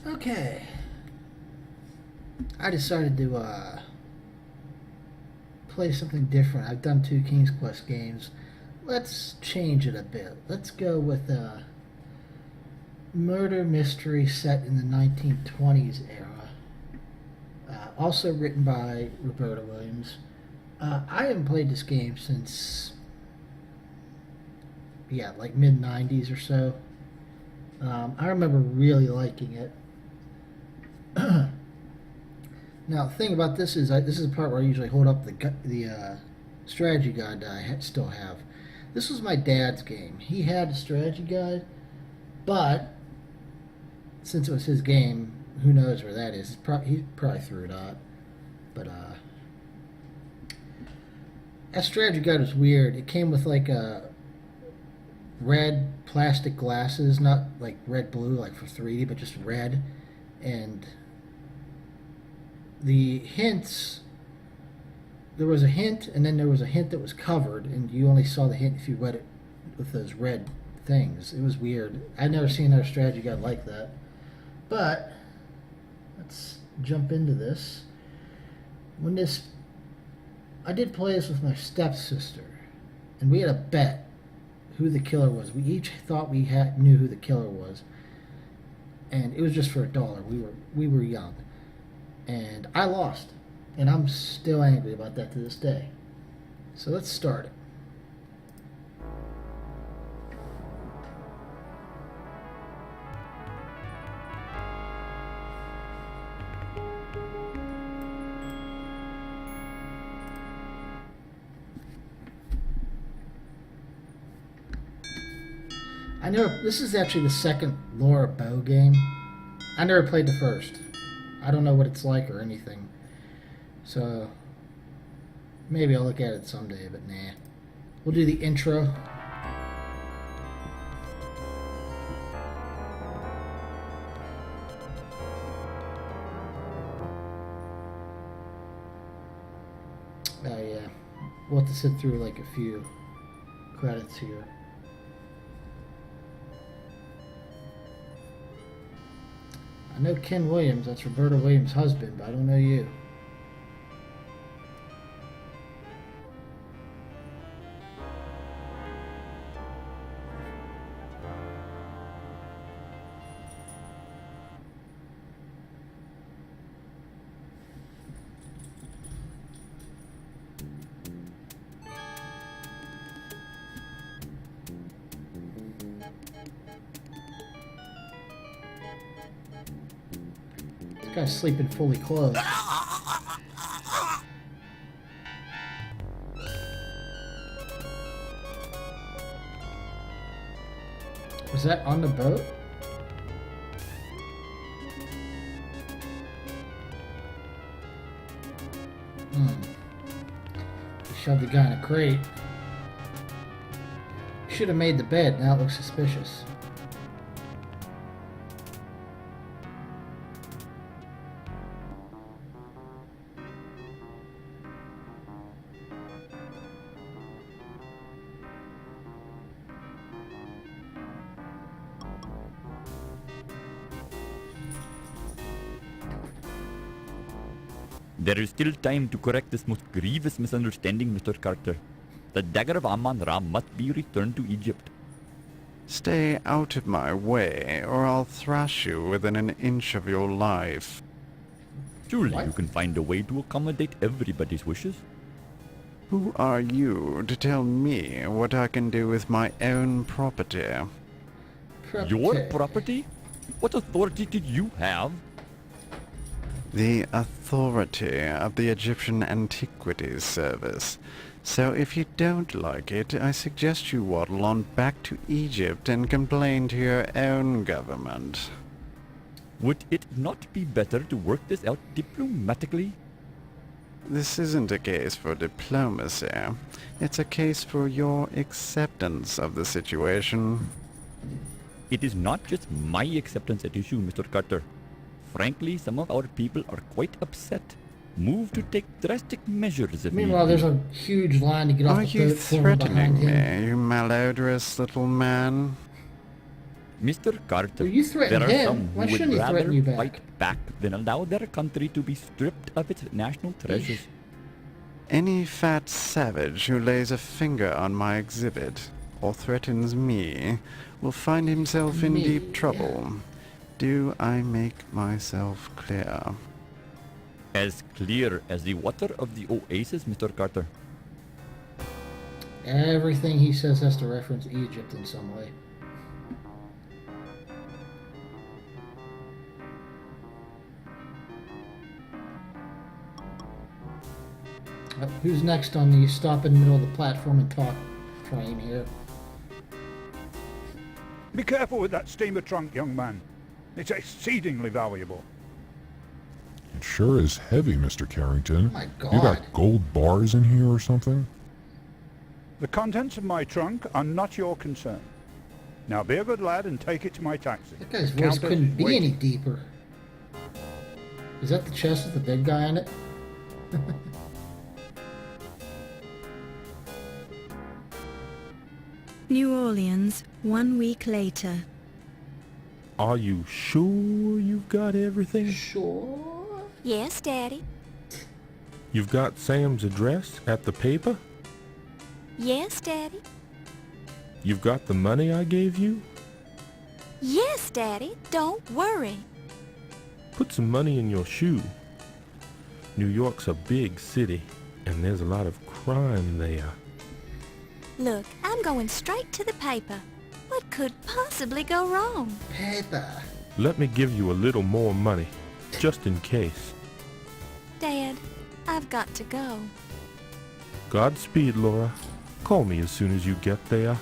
Okay. I decided to play something different. I've done 2 King's Quest games. Let's change it a bit. Let's go with a murder mystery set in the 1920s era. Also written by Roberta Williams. I haven't played this game since, like mid 90s or so. I remember really liking it. Now, the thing about this is, this is the part where I usually hold up the strategy guide that I still have. This was my dad's game. He had a strategy guide, but since it was his game, who knows where that is? He probably threw it out. But that strategy guide was weird. It came with like red plastic glasses, not like red blue like for 3D, but just red, and the hints, there was a hint, and then there was a hint that was covered, and you only saw the hint if you read it with those red things. It was weird. I'd never seen another strategy guide like that. But let's jump into this. I did play this with my stepsister, and we had a bet who the killer was. We each thought we knew who the killer was, and it was just for $1. We were young. And I lost. And I'm still angry about that to this day. So let's start it. This is actually the second Laura Bow game. I never played the first. I don't know what it's like or anything. So, maybe I'll look at it someday, but nah. We'll do the intro. Oh yeah. We'll have to sit through like a few credits here. I know Ken Williams, that's Roberta Williams' husband, but I don't know you. Guy's sleeping fully clothed. Was that on the boat? He shoved the guy in a crate. Should have made the bed. Now it looks suspicious. There is still time to correct this most grievous misunderstanding, Mr. Carter. The Dagger of Amon Ra must be returned to Egypt. Stay out of my way, or I'll thrash you within an inch of your life. Surely you can find a way to accommodate everybody's wishes. Who are you to tell me what I can do with my own property? Your property? What authority did you have? The authority of the Egyptian Antiquities Service. So if you don't like it, I suggest you waddle on back to Egypt and complain to your own government. Would it not be better to work this out diplomatically? This isn't a case for diplomacy. It's a case for your acceptance of the situation. It is not just my acceptance at issue, Mr. Carter. Frankly, some of our people are quite upset. Move to take drastic measures if Meanwhile, there's a huge line to get off the boat. Are you threatening me, you malodorous little man? Mr. Carter, Well, you threatened there are him. some Why who would shouldn't he threaten rather you back? fight back than allow their country to be stripped of its national treasures. Any fat savage who lays a finger on my exhibit or threatens me will find himself in Me. deep trouble. Do I make myself clear? As clear as the water of the oasis, Mr. Carter. Everything he says has to reference Egypt in some way. Who's next on the stop in the middle of the platform and talk frame here? Be careful with that steamer trunk, young man. It's exceedingly valuable. It sure is heavy, Mr. Carrington. My You God. got gold bars in here or something? The contents of my trunk are not your concern. Now be a good lad and take it to my taxi. That guy's The voice Countess couldn't is be waiting. any deeper. Is that the chest with the big guy in it? New Orleans, 1 week later. Are you sure you've got everything? Sure. Yes, Daddy. You've got Sam's address at the paper? Yes, Daddy. You've got the money I gave you? Yes, Daddy. Don't worry. Put some money in your shoe. New York's a big city, and there's a lot of crime there. Look, I'm going straight to the paper. What could possibly go wrong? Paper. Let me give you a little more money, just in case. Dad, I've got to go. Godspeed, Laura. Call me as soon as you get there.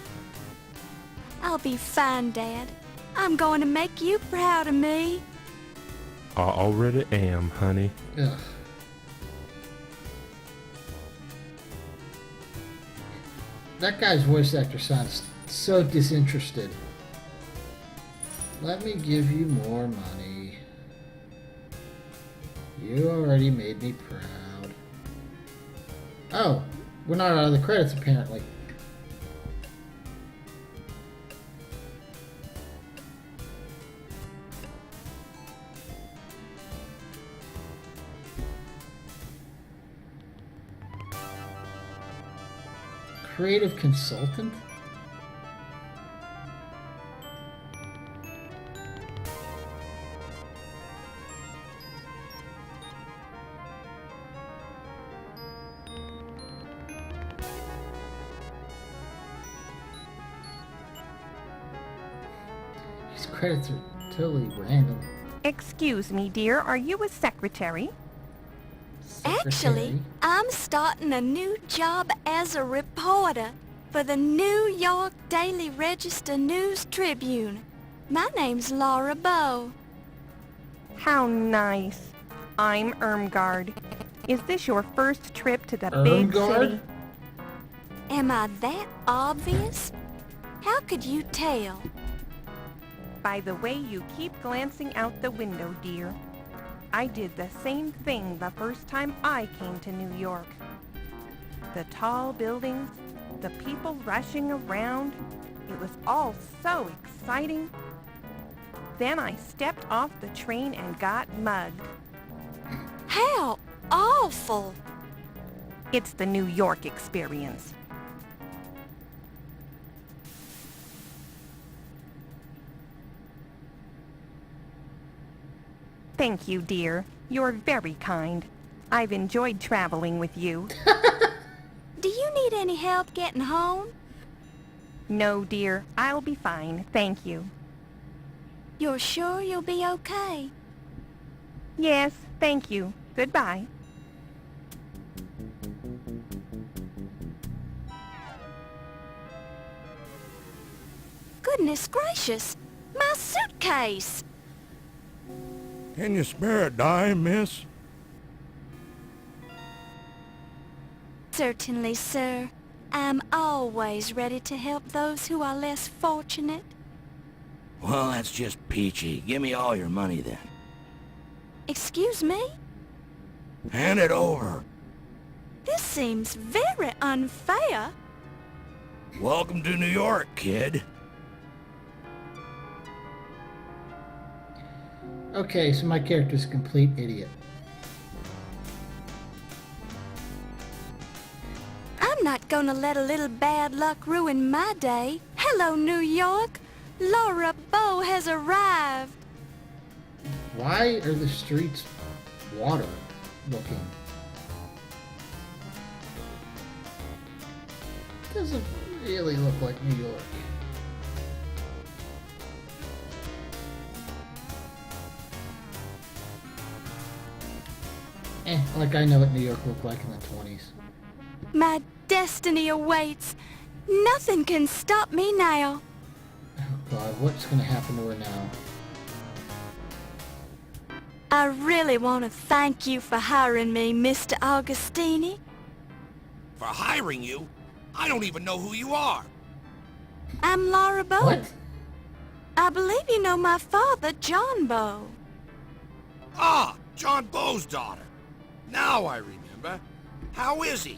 I'll be fine, Dad. I'm going to make you proud of me. I already am, honey. Ugh. That guy's voice actor sounds so disinterested. Let me give you more money. You already made me proud. Oh, we're not out of the credits apparently. Creative consultant? These credits are totally random. Excuse me, dear, are you a secretary? Actually, Secretary. I'm starting a new job as a reporter for the New York Daily Register News Tribune. My name's Laura Bowe. How nice. I'm Irmgard. Is this your first trip to the big Irmgard? city? Am I that obvious? How could you tell? By the way you keep glancing out the window, dear. I did the same thing the first time I came to New York. The tall buildings, the people rushing around, it was all so exciting. Then I stepped off the train and got mugged. How awful! It's the New York experience. Thank you, dear. You're very kind. I've enjoyed traveling with you. Do you need any help getting home? No, dear. I'll be fine. Thank you. You're sure you'll be okay? Yes, thank you. Goodbye. Goodness gracious! My suitcase! Can you spare a dime, miss? Certainly, sir. I'm always ready to help those who are less fortunate. Well, that's just peachy. Give me all your money then. Excuse me? Hand it over. This seems very unfair. Welcome to New York, kid. Okay, so my character's a complete idiot. I'm not gonna let a little bad luck ruin my day. Hello, New York. Laura Bow has arrived. Why are the streets water looking? Doesn't really look like New York. Like I know what New York looked like in the 20s. My destiny awaits. Nothing can stop me now. Oh God, what's gonna happen to her now? I really want to thank you for hiring me, Mr. Augustini. For hiring you? I don't even know who you are. I'm Laura Bow. What? I believe you know my father, John Bow. Ah, John Bow's daughter. Now I remember. How is he?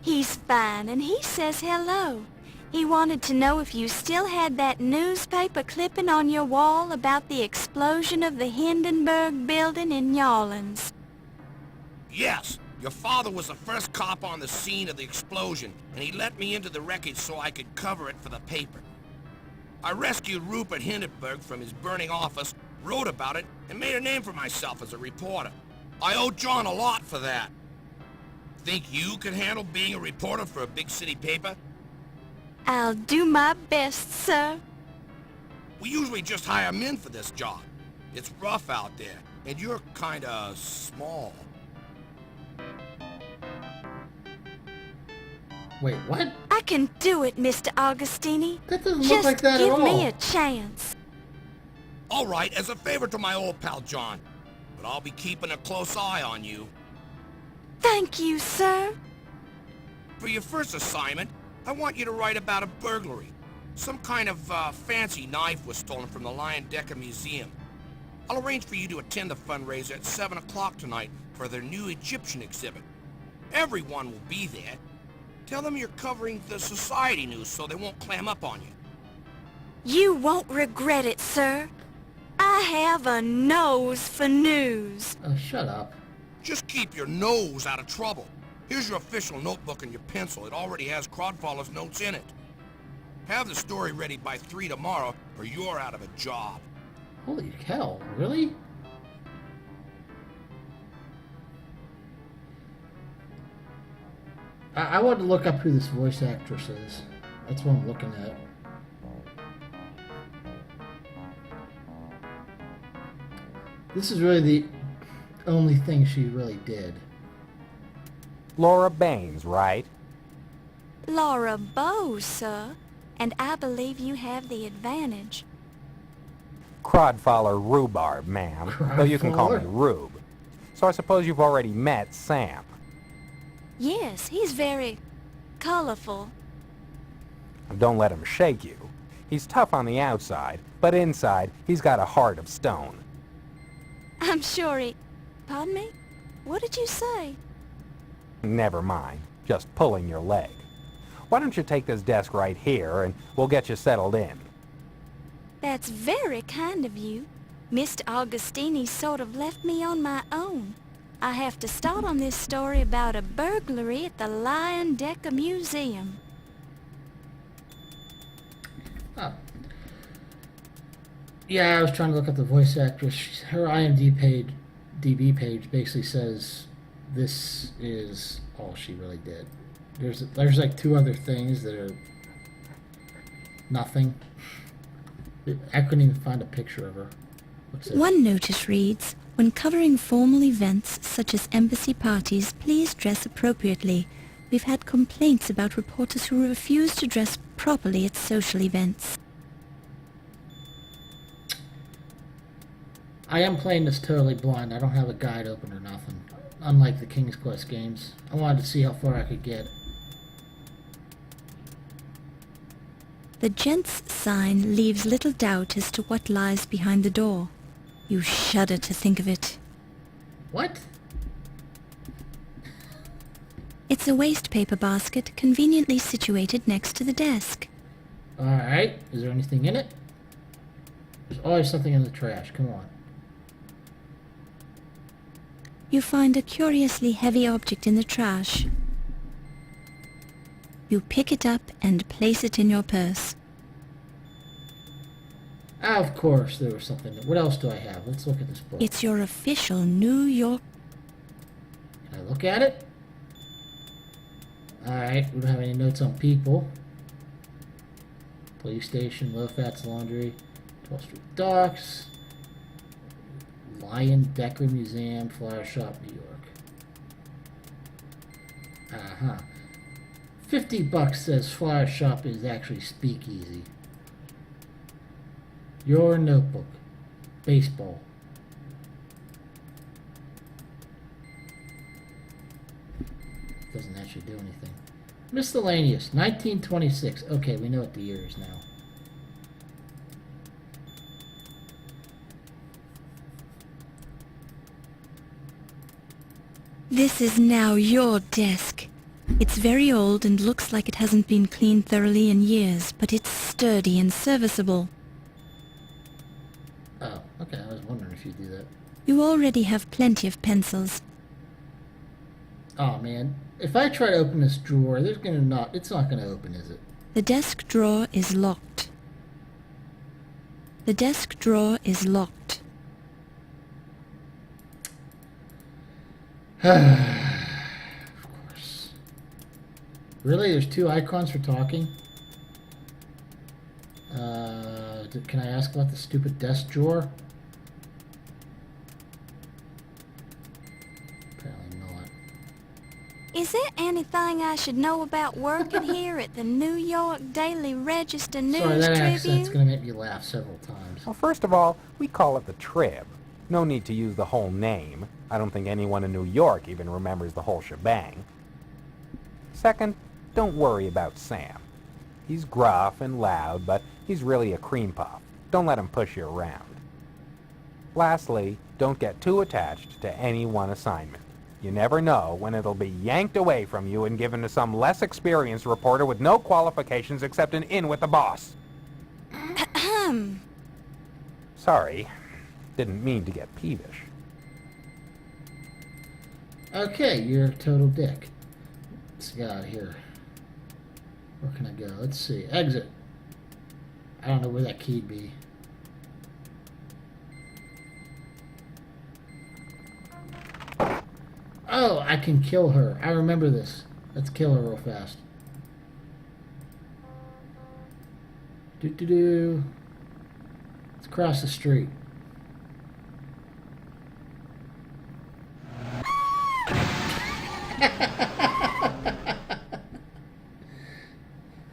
He's fine, and he says hello. He wanted to know if you still had that newspaper clipping on your wall about the explosion of the Hindenburg building in New Orleans. Yes, your father was the first cop on the scene of the explosion, and he let me into the wreckage so I could cover it for the paper. I rescued Rupert Hindenburg from his burning office, wrote about it, and made a name for myself as a reporter. I owe John a lot for that. Think you can handle being a reporter for a big city paper? I'll do my best, sir. We usually just hire men for this job. It's rough out there, and you're kinda small. Wait, what? I can do it, Mr. Augustini. That doesn't Just look like that at all. give me a chance. All right, as a favor to my old pal John, but I'll be keeping a close eye on you. Thank you, sir. For your first assignment, I want you to write about a burglary. Some kind of fancy knife was stolen from the Dagger Museum. I'll arrange for you to attend the fundraiser at 7 o'clock tonight for their new Egyptian exhibit. Everyone will be there. Tell them you're covering the society news so they won't clam up on you. You won't regret it, sir. I have a nose for news. Oh, shut up. Just keep your nose out of trouble. Here's your official notebook and your pencil. It already has Crodfaller's notes in it. Have the story ready by 3 tomorrow, or you're out of a job. Holy cow, really? I wanted to look up who this voice actress is. That's what I'm looking at. This is really the only thing she really did. Laura Baines, right? Laura Bow, sir. And I believe you have the advantage. Crodfaller Rhubarb, ma'am. Though you can call me Rube. So I suppose you've already met Sam. Yes, he's very colorful. Don't let him shake you. He's tough on the outside, but inside, he's got a heart of stone. I'm sure he... Pardon me? What did you say? Never mind. Just pulling your leg. Why don't you take this desk right here, and we'll get you settled in. That's very kind of you. Mr. Augustini sort of left me on my own. I have to start on this story about a burglary at the Dagger Museum. Oh. Yeah, I was trying to look up the voice actress. Her IMDb page basically says this is all she really did. There's like 2 other things that are nothing. I couldn't even find a picture of her. What's it? One notice reads, when covering formal events such as embassy parties, please dress appropriately. We've had complaints about reporters who refuse to dress properly at social events. I am playing this totally blind. I don't have a guide open or nothing. Unlike the King's Quest games. I wanted to see how far I could get. The gents' sign leaves little doubt as to what lies behind the door. You shudder to think of it. What? It's a waste paper basket conveniently situated next to the desk. Alright. Is there anything in it? There's always something in the trash. Come on. You find a curiously heavy object in the trash. You pick it up and place it in your purse. Ah, of course, there was something. What else do I have? Let's look at this book. It's your official New York... Can I look at it? Alright, we don't have any notes on people. Police station, low fats laundry, 12th Street Docks, Lion Decker Museum, Flower Shop, New York. Uh-huh. $50 says Flower Shop is actually Speakeasy. Your notebook. Baseball. Doesn't actually do anything. Miscellaneous. 1926. Okay, we know what the year is now. This is now your desk. It's very old and looks like it hasn't been cleaned thoroughly in years, but it's sturdy and serviceable. Oh, okay. I was wondering if you'd do that. You already have plenty of pencils. Oh, man. If I try to open this drawer, it's not gonna open, is it? The desk drawer is locked. The desk drawer is locked. Of course. Really? There's two icons for talking? Can I ask about the stupid desk drawer? Apparently not. Is there anything I should know about working here at the New York Daily Register News Sorry, that Tribune? accent's gonna make me laugh several times. Well, first of all, we call it the Trib. No need to use the whole name. I don't think anyone in New York even remembers the whole shebang. Second, don't worry about Sam. He's gruff and loud, but he's really a cream puff. Don't let him push you around. Lastly, don't get too attached to any one assignment. You never know when it'll be yanked away from you and given to some less experienced reporter with no qualifications except an in with the boss. Sorry, didn't mean to get peevish. Okay, you're a total dick. Let's get out of here. Where can I go? Let's see. Exit. I don't know where that key'd be. Oh, I can kill her. I remember this. Let's kill her real fast. Do. Let's cross the street.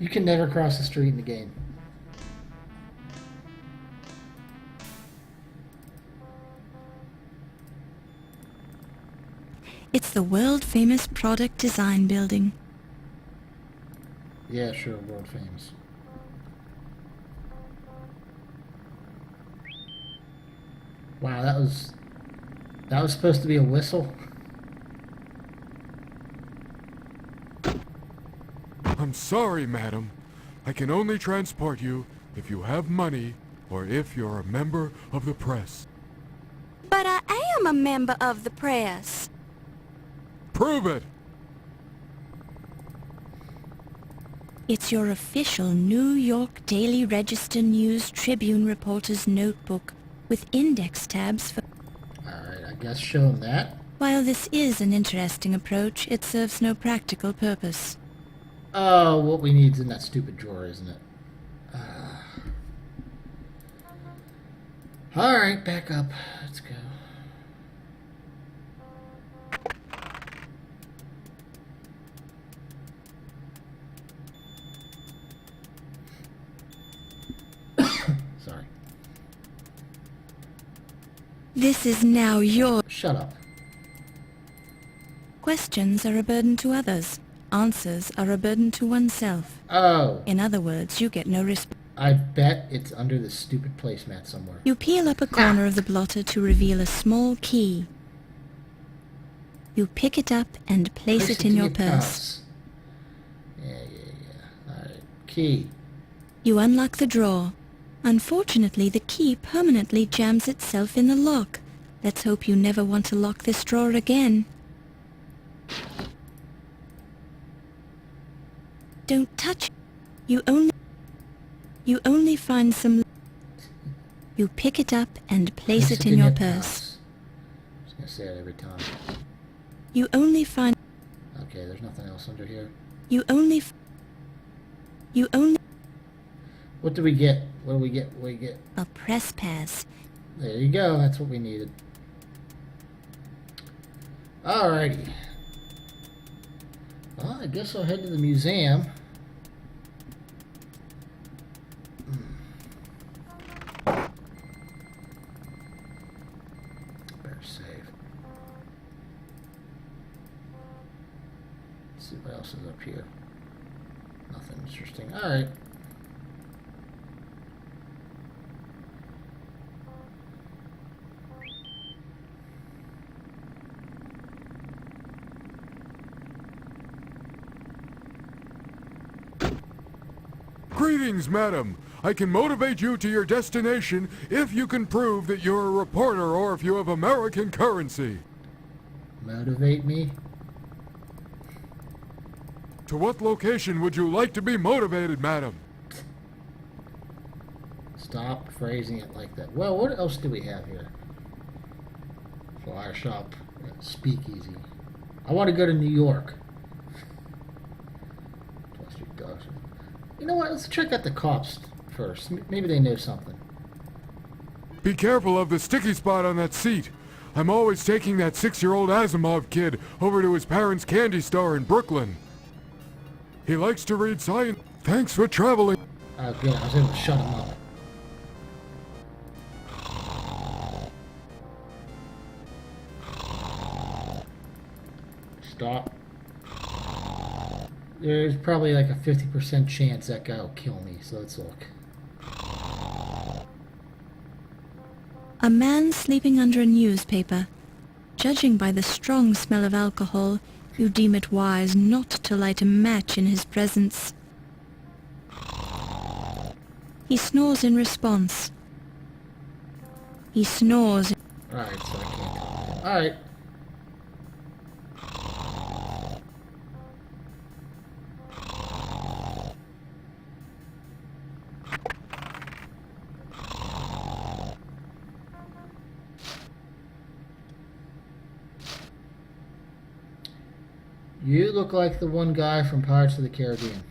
You can never cross the street in the game. It's the world-famous product design building. Yeah, sure, world famous. Wow, that was supposed to be a whistle. I'm sorry, madam. I can only transport you if you have money or if you're a member of the press. But I am a member of the press. Prove it! It's your official New York Daily Register News Tribune reporter's notebook with index tabs for... Alright, I guess show him that. While this is an interesting approach, it serves no practical purpose. Oh, what we need is in that stupid drawer, isn't it? Alright, back up. Let's go. Sorry. This is now your... Shut up. Questions are a burden to others. Answers are a burden to oneself. Oh. In other words, you get no respect. I bet it's under this stupid placemat somewhere. You peel up a corner of the blotter to reveal a small key. You pick it up and place it in your purse. Yeah. Alright. Key. You unlock the drawer. Unfortunately, the key permanently jams itself in the lock. Let's hope you never want to lock this drawer again. Don't touch. You only find some. You pick it up and place it in your purse. I'm just gonna say it every time. You only find. Okay, there's nothing else under here. You only. What do we get? What do we get? What do we get? A press pass. There you go. That's what we needed. Alrighty. Well, I guess I'll head to the museum. Better save. Let's see what else is up here. Nothing interesting. Alright. Greetings, madam. I can motivate you to your destination if you can prove that you're a reporter or if you have American currency. Motivate me? To what location would you like to be motivated, madam? Stop phrasing it like that. Well, what else do we have here? Flower shop, speakeasy. I want to go to New York. You know what? Let's check out the cops first. Maybe they know something. Be careful of the sticky spot on that seat. I'm always taking that 6-year-old Asimov kid over to his parents' candy store in Brooklyn. He likes to read science. Thanks for traveling. Oh, good. I was able to shut him up. Stop. There's probably like a 50% chance that guy will kill me, so let's look. A man sleeping under a newspaper. Judging by the strong smell of alcohol, you deem it wise not to light a match in his presence. He snores in response. He snores. Alright, so I can't tell him. Alright. You look like the one guy from Pirates of the Caribbean.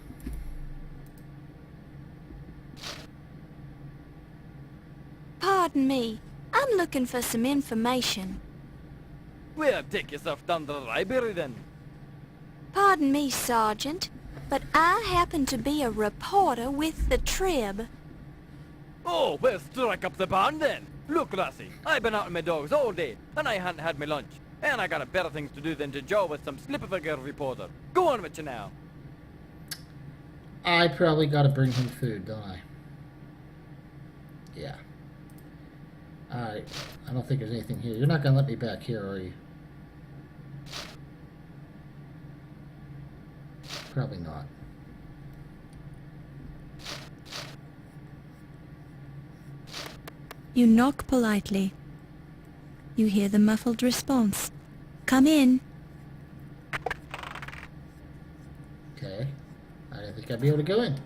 Pardon me. I'm looking for some information. Well, take yourself down to the library then. Pardon me, Sergeant, but I happen to be a reporter with the Trib. Oh, well, strike up the band then. Look, lassie, I've been out with my dogs all day, and I hadn't had my lunch. And I got better things to do than to jaw with some slip of a girl reporter. Go on with you now. I probably gotta bring him food, don't I? Yeah. Alright. I don't think there's anything here. You're not gonna let me back here, are you? Probably not. You knock politely. You hear the muffled response. Come in. Okay. I didn't think I'd be able to go in.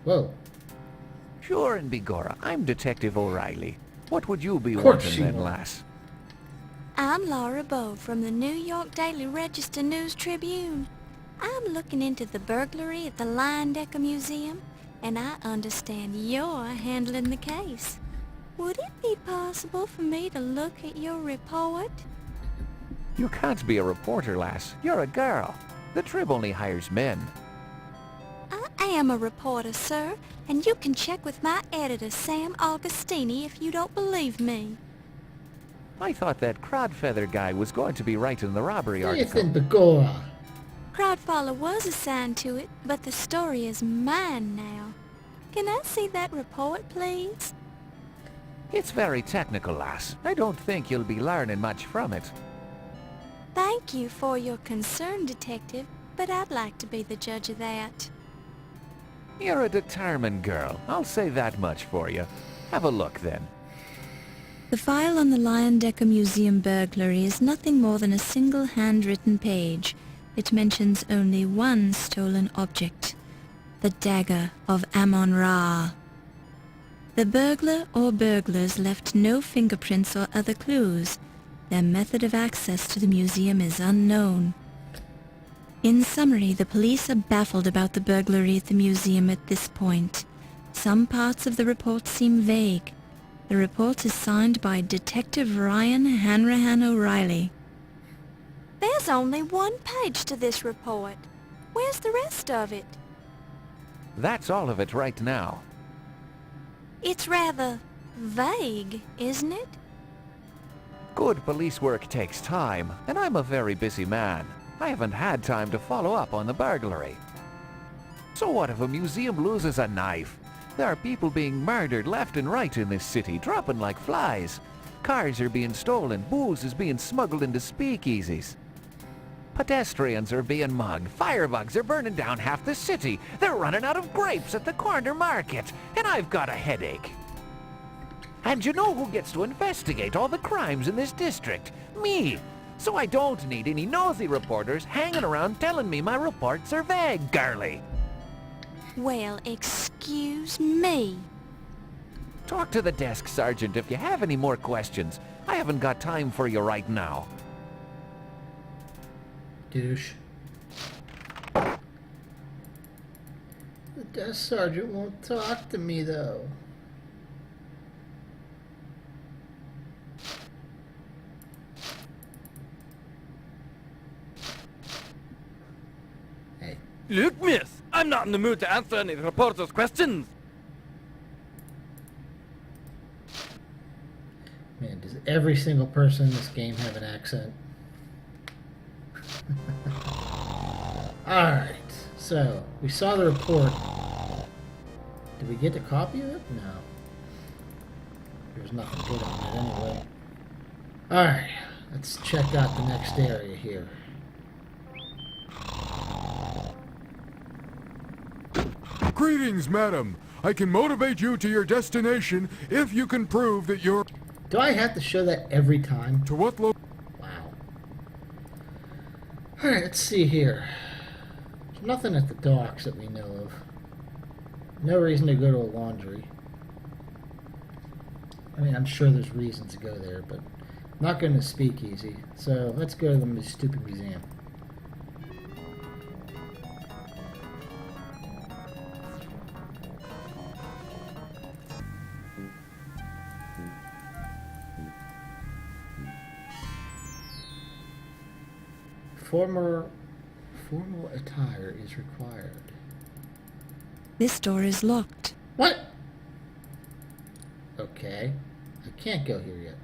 Whoa. Sure and begorra. I'm Detective O'Reilly. What would you be course wanting you then, are. lass? I'm Laura Bowe from the New York Daily Register News Tribune. I'm looking into the burglary at the Leyendecker Museum, and I understand you're handling the case. Would it be possible for me to look at your report? You can't be a reporter, lass. You're a girl. The Trib only hires men. I am a reporter, sir, and you can check with my editor, Sam Augustini, if you don't believe me. I thought that Crodfeather guy was going to be writing the robbery article. Ethan Begora. Crowdfaller was assigned to it, but the story is mine now. Can I see that report, please? It's very technical, lass. I don't think you'll be learning much from it. Thank you for your concern, Detective, but I'd like to be the judge of that. You're a determined girl. I'll say that much for you. Have a look, then. The file on the Leyendecker Museum burglary is nothing more than a single handwritten page. It mentions only one stolen object, the Dagger of Amon Ra. The burglar or burglars left no fingerprints or other clues. Their method of access to the museum is unknown. In summary, the police are baffled about the burglary at the museum at this point. Some parts of the report seem vague. The report is signed by Detective Ryan Hanrahan O'Reilly. There's only one page to this report. Where's the rest of it? That's all of it right now. It's rather vague, isn't it? Good police work takes time, and I'm a very busy man. I haven't had time to follow up on the burglary. So what if a museum loses a knife? There are people being murdered left and right in this city, dropping like flies. Cars are being stolen, booze is being smuggled into speakeasies. Pedestrians are being mugged, firebugs are burning down half the city, they're running out of grapes at the corner market, and I've got a headache. And you know who gets to investigate all the crimes in this district? Me! So I don't need any nosy reporters hanging around telling me my reports are vague, girlie. Well, excuse me. Talk to the desk sergeant if you have any more questions. I haven't got time for you right now. Douche. The desk sergeant won't talk to me, though. Hey. Look, miss, I'm not in the mood to answer any reporters' questions. Man, does every single person in this game have an accent? Alright, so we saw the report. Did we get a copy of it? No. There's nothing good on it anyway. Alright, let's check out the next area here. Greetings, madam. I can motivate you to your destination if you can prove that you're... Do I have to show that every time? To what lo... Wow. Alright, let's see here. There's nothing at the docks that we know of. No reason to go to a laundry. I mean, I'm sure there's reasons to go there, but I'm not going to speakeasy. So let's go to the stupid museum. Formal attire is required. This door is locked. What? Okay. I can't go here yet.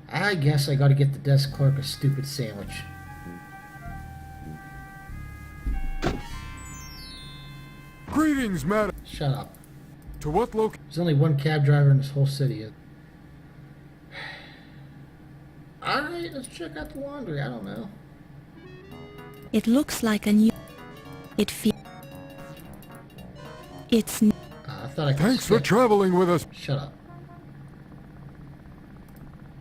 I guess I gotta get the desk clerk a stupid sandwich. Greetings, madam. Shut up. To what location? There's only one cab driver in this whole city. Alright, let's check out the laundry. I don't know. It looks like a new... It feels... It's... I thought I could Thanks for traveling with us. Shut up.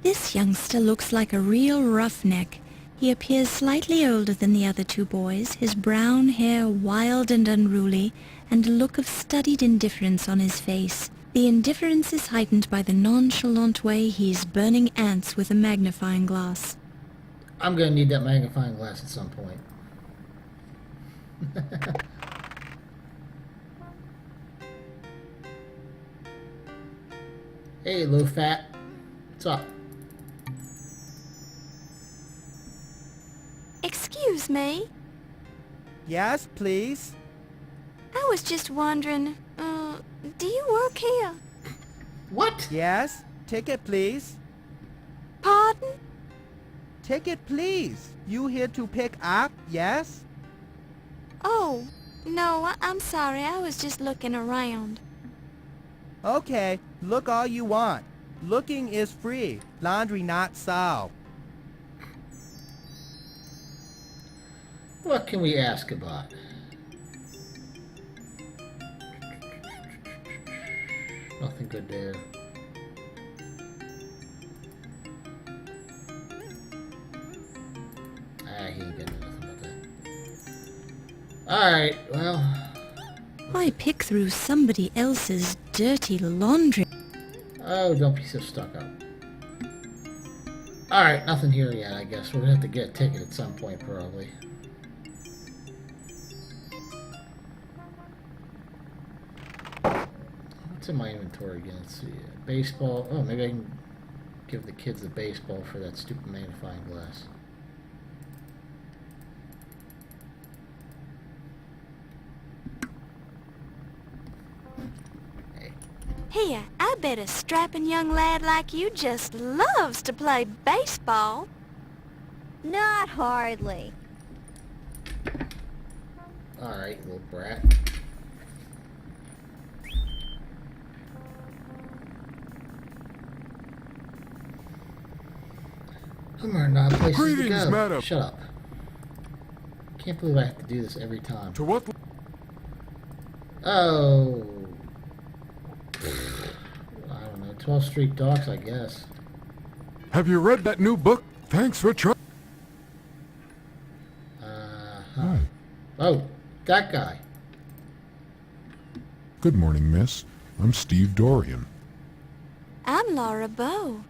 This youngster looks like a real roughneck. He appears slightly older than the other two boys, his brown hair wild and unruly, and a look of studied indifference on his face. The indifference is heightened by the nonchalant way he's burning ants with a magnifying glass. I'm gonna need that magnifying glass at some point. Hey, low fat. What's up? Excuse me. Yes, please. I was just wondering, do you work here? What? Yes. Ticket, please. Pardon? Ticket, please. You here to pick up? Yes? Oh, no, I'm sorry. I was just looking around. Okay, look all you want. Looking is free. Laundry not so. What can we ask about? Nothing good there. He ain't got nothing about that. Alright, well. Why pick through somebody else's dirty laundry? Oh, don't be so stuck up. Alright, nothing here yet, I guess. We're gonna have to get a ticket at some point, probably. What's in my inventory again? Let's see. Baseball. Oh, maybe I can give the kids the baseball for that stupid magnifying glass. Here, I bet a strapping young lad like you just loves to play baseball. Not hardly. Alright, little brat. I'm running out of places to Greetings, go. madam. Shut up. Can't believe I have to do this every time. To what? Oh. I don't know. 12th Street Docks, I guess. Have you read that new book? Thanks for trying. Huh. Oh, that guy. Good morning, miss. I'm Steve Dorian. I'm Laura Bowe.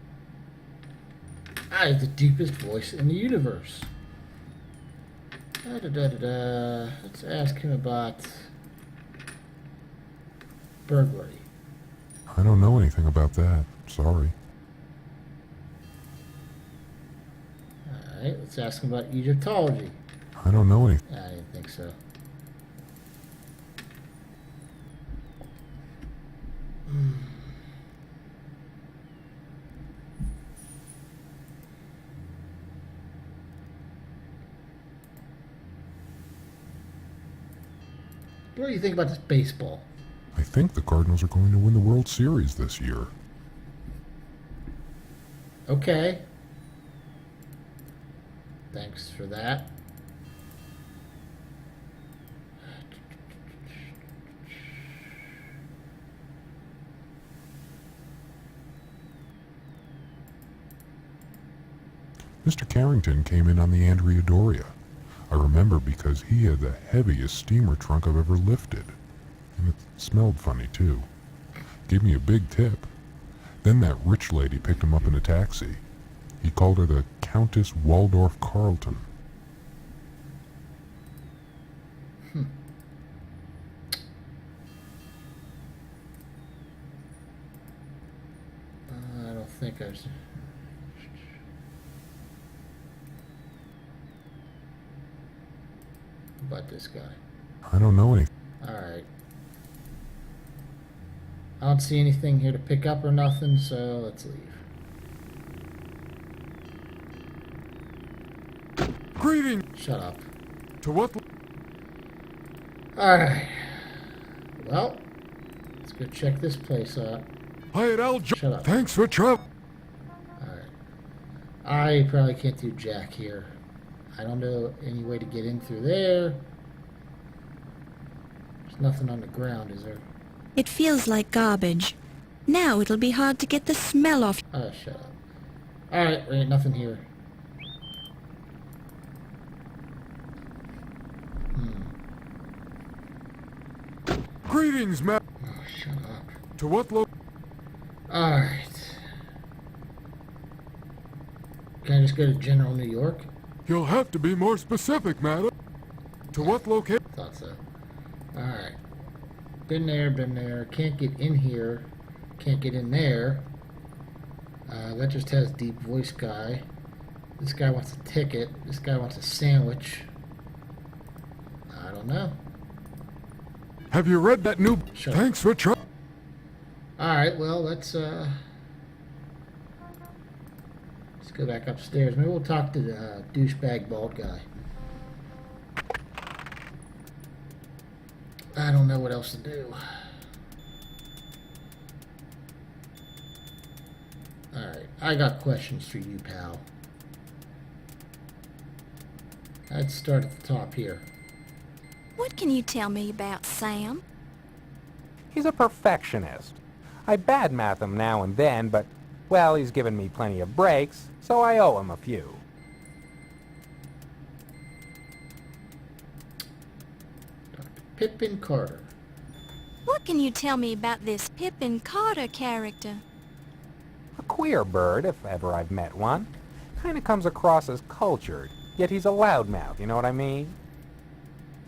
I have the deepest voice in the universe. Let's ask him about burglary. I don't know anything about that. Sorry. Alright, let's ask him about Egyptology. I don't know anything. I didn't think so. What do you think about this baseball? I think the Cardinals are going to win the World Series this year. Okay. Thanks for that. Mr. Carrington came in on the Andrea Doria. I remember because he had the heaviest steamer trunk I've ever lifted. And it smelled funny, too. Gave me a big tip. Then that rich lady picked him up in a taxi. He called her the Countess Waldorf Carlton. I don't think I was... About this guy. I don't know anything. Alright. I don't see anything here to pick up or nothing, so let's leave. Greetings. Shut up. To what? Alright. Well, let's go check this place out. Hi, Al. Shut up. Thanks for travel. Alright. I probably can't do jack here. I don't know any way to get in through there. There's nothing on the ground, is there? It feels like garbage. Now it'll be hard to get the smell off. Oh, shut up. Alright, there ain't nothing here. Greetings, ma. Oh, shut up. To what Alright. Can I just go to General New York? You'll have to be more specific, madam. To what location? Thought so. Alright. Been there. Can't get in here. Can't get in there. That just has deep voice guy. This guy wants a ticket. This guy wants a sandwich. I don't know. Have you read that new... Shut Thanks for trying. Alright, well, let's go back upstairs. Maybe we'll talk to the douchebag bald guy. I don't know what else to do. Alright, I got questions for you, pal. Let's start at the top here. What can you tell me about Sam? He's a perfectionist. I badmouth him now and then, but, well, he's given me plenty of breaks, so I owe him a few. Pippin Carter. What can you tell me about this Pippin Carter character? A queer bird, if ever I've met one. Kinda comes across as cultured, yet he's a loudmouth, you know what I mean?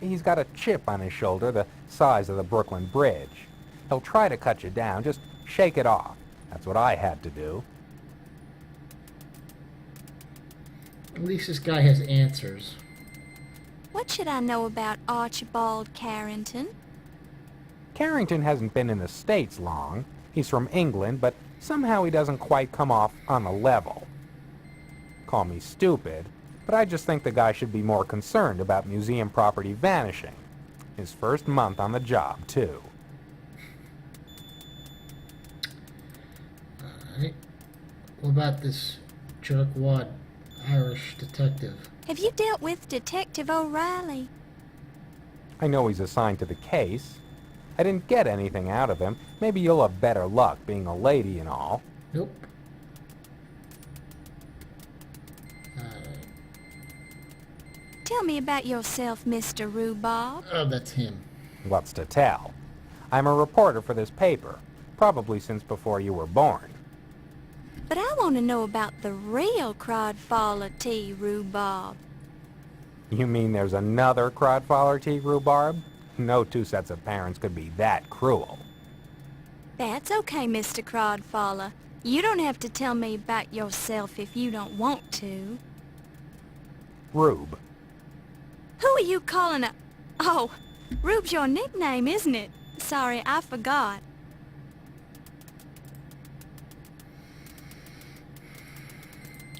He's got a chip on his shoulder the size of the Brooklyn Bridge. He'll try to cut you down, just shake it off. That's what I had to do. At least this guy has answers. What should I know about Archibald Carrington? Carrington hasn't been in the States long. He's from England, but somehow he doesn't quite come off on the level. Call me stupid, but I just think the guy should be more concerned about museum property vanishing. His first month on the job, too. Alright. What about this jerkwad Irish detective? Have you dealt with Detective O'Reilly? I know he's assigned to the case. I didn't get anything out of him. Maybe you'll have better luck being a lady and all. Nope. Tell me about yourself, Mr. Rhubarb. Oh, that's him. What's to tell? I'm a reporter for this paper, probably since before you were born. But I want to know about the real Crodfaller T. Rhubarb. You mean there's another Crodfaller T. Rhubarb? No two sets of parents could be that cruel. That's okay, Mr. Crodfaller. You don't have to tell me about yourself if you don't want to. Rube. Who are you calling a... Oh, Rube's your nickname, isn't it? Sorry, I forgot.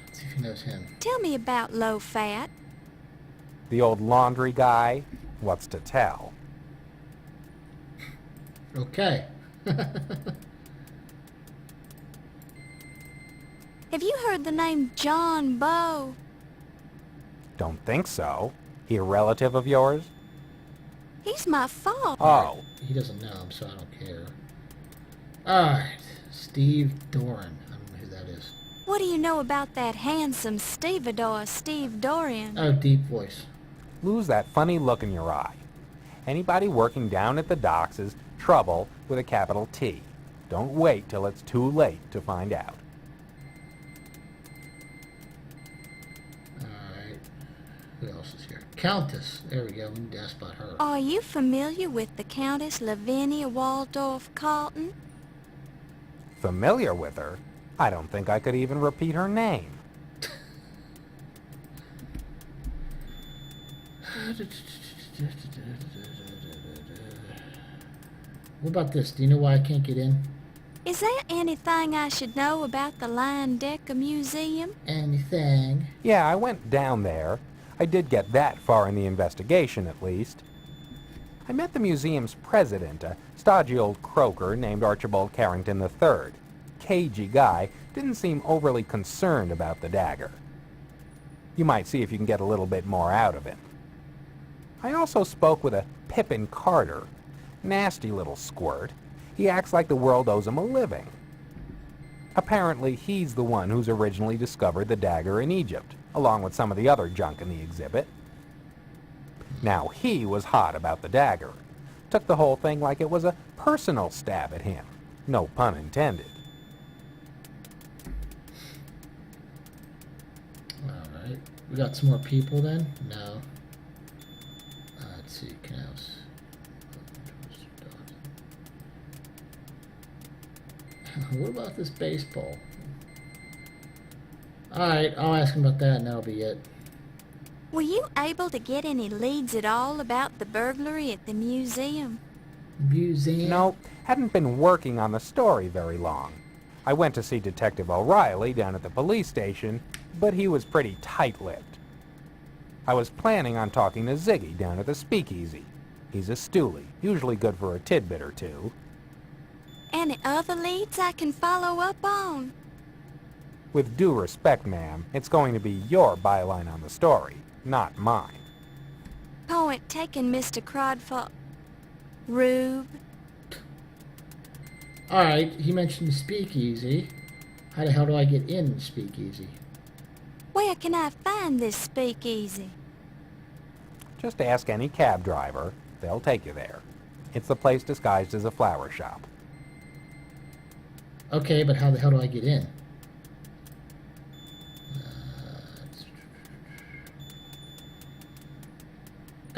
Let's see if he knows him. Tell me about Low Fat. The old laundry guy? What's to tell? Okay. Have you heard the name John Bow? Don't think so. He a relative of yours? He's my father. Oh. He doesn't know him, so I don't care. Alright. Steve Doran. I don't know who that is. What do you know about that handsome stevedore, Steve Dorian? Oh, deep voice. Lose that funny look in your eye. Anybody working down at the docks is trouble with a capital T. Don't wait till it's too late to find out. Alright. Who else is here? Countess. There we go. We need to ask about her. Are you familiar with the Countess Lavinia Waldorf Carlton? Familiar with her? I don't think I could even repeat her name. What about this? Do you know why I can't get in? Is there anything I should know about the Lion-Decker Museum? Anything? Yeah, I went down there. I did get that far in the investigation, at least. I met the museum's president, a stodgy old croaker named Archibald Carrington III. Cagey guy, didn't seem overly concerned about the dagger. You might see if you can get a little bit more out of him. I also spoke with a Pippin Carter. Nasty little squirt. He acts like the world owes him a living. Apparently, he's the one who's originally discovered the dagger in Egypt, along with some of the other junk in the exhibit. Now, he was hot about the dagger. Took the whole thing like it was a personal stab at him. No pun intended. Alright. We got some more people then? No. Let's see. Canals. What about this baseball? Alright, I'll ask him about that and that'll be it. Were you able to get any leads at all about the burglary at the museum? Museum? No, hadn't been working on the story very long. I went to see Detective O'Reilly down at the police station, but he was pretty tight-lipped. I was planning on talking to Ziggy down at the speakeasy. He's a stoolie, usually good for a tidbit or two. Any other leads I can follow up on? With due respect, ma'am, it's going to be your byline on the story, not mine. Point taken, Mr. Crodfaller. Rube. Alright, he mentioned the speakeasy. How the hell do I get in the speakeasy? Where can I find this speakeasy? Just ask any cab driver. They'll take you there. It's the place disguised as a flower shop. Okay, but how the hell do I get in?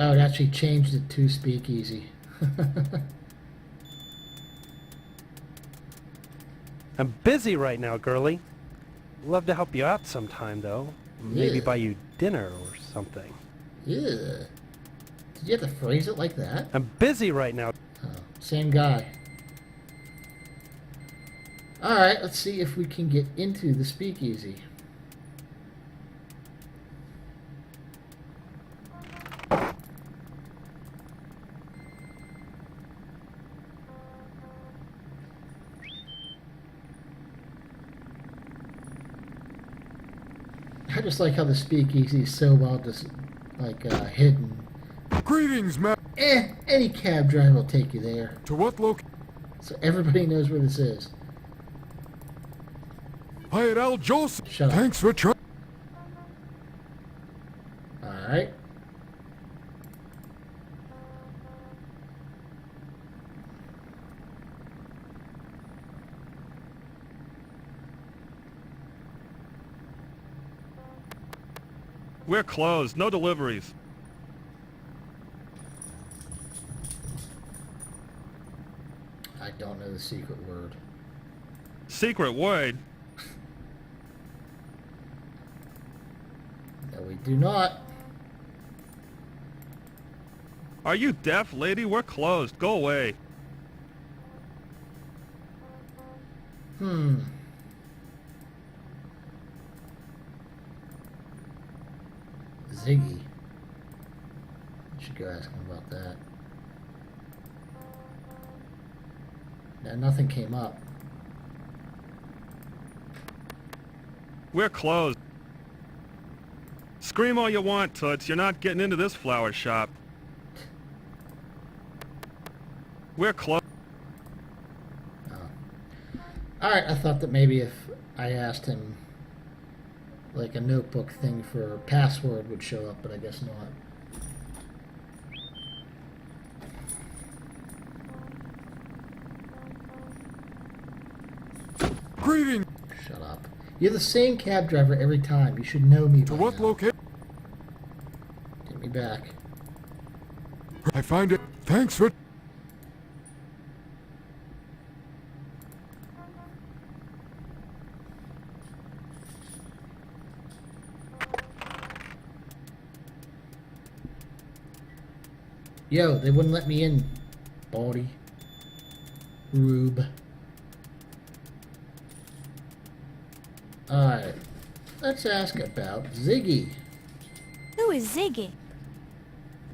Oh, it actually changed it to speakeasy. I'm busy right now, girlie. Love to help you out sometime, though. Maybe Yeah. buy you dinner or something. Yeah. Did you have to phrase it like that? I'm busy right now. Oh, same guy. Alright, let's see if we can get into the speakeasy. I just like how the speakeasy is so well just hidden. Greetings, ma- Any cab driver will take you there. To what location? So everybody knows where this is. Hi, at Al Joseph. Shut up. Thanks for trying. Alright. We're closed. No deliveries. I don't know the secret word. Secret word? No, we do not. Are you deaf, lady? We're closed. Go away. Ziggy. Should go ask him about that. Now, nothing came up. We're closed. Scream all you want, Toots. You're not getting into this flower shop. We're closed. Alright, I thought that maybe if I asked him like a notebook thing for a password would show up, but I guess not. Greetings. Shut up. You're the same cab driver every time. You should know me. To what location? Get me back. I find it. Thanks for. Yo, they wouldn't let me in, Baldy. Rube. Alright. Let's ask about Ziggy. Who is Ziggy?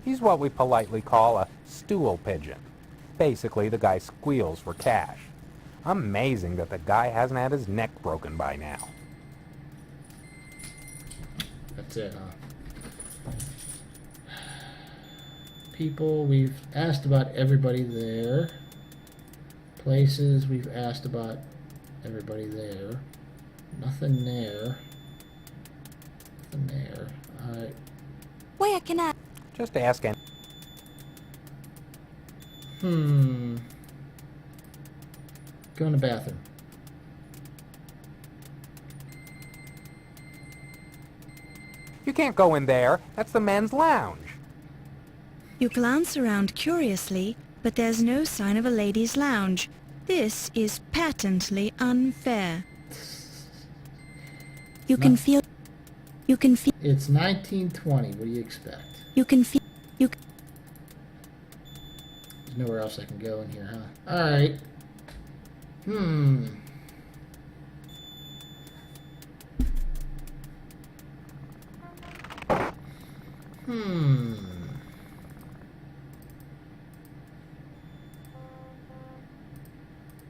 He's what we politely call a stool pigeon. Basically, the guy squeals for cash. Amazing that the guy hasn't had his neck broken by now. That's it, huh? People, we've asked about everybody there. Places, we've asked about everybody there. Nothing there. Nothing there. Alright. Where can I... Just ask any... Go in the bathroom. You can't go in there. That's the men's lounge. You glance around curiously, but there's no sign of a ladies' lounge. This is patently unfair. You can feel... It's 1920. What do you expect? There's There's nowhere else I can go in here, huh? Alright.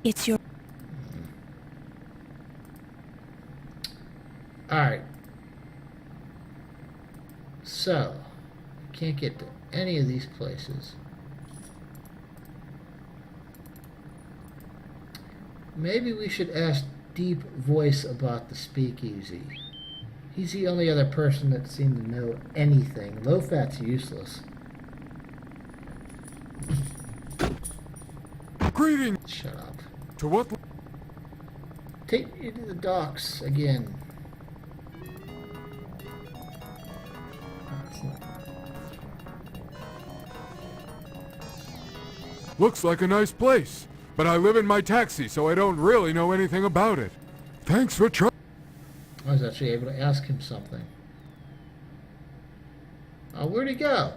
It's your... Alright. So, can't get to any of these places. Maybe we should ask Deep Voice about the speakeasy. He's the only other person that seemed to know anything. Low Fat's useless. Greetings! Shut up. To what? Take me to the docks again. Looks like a nice place, but I live in my taxi, so I don't really know anything about it. Thanks for trying. I was actually able to ask him something. Oh, where'd he go?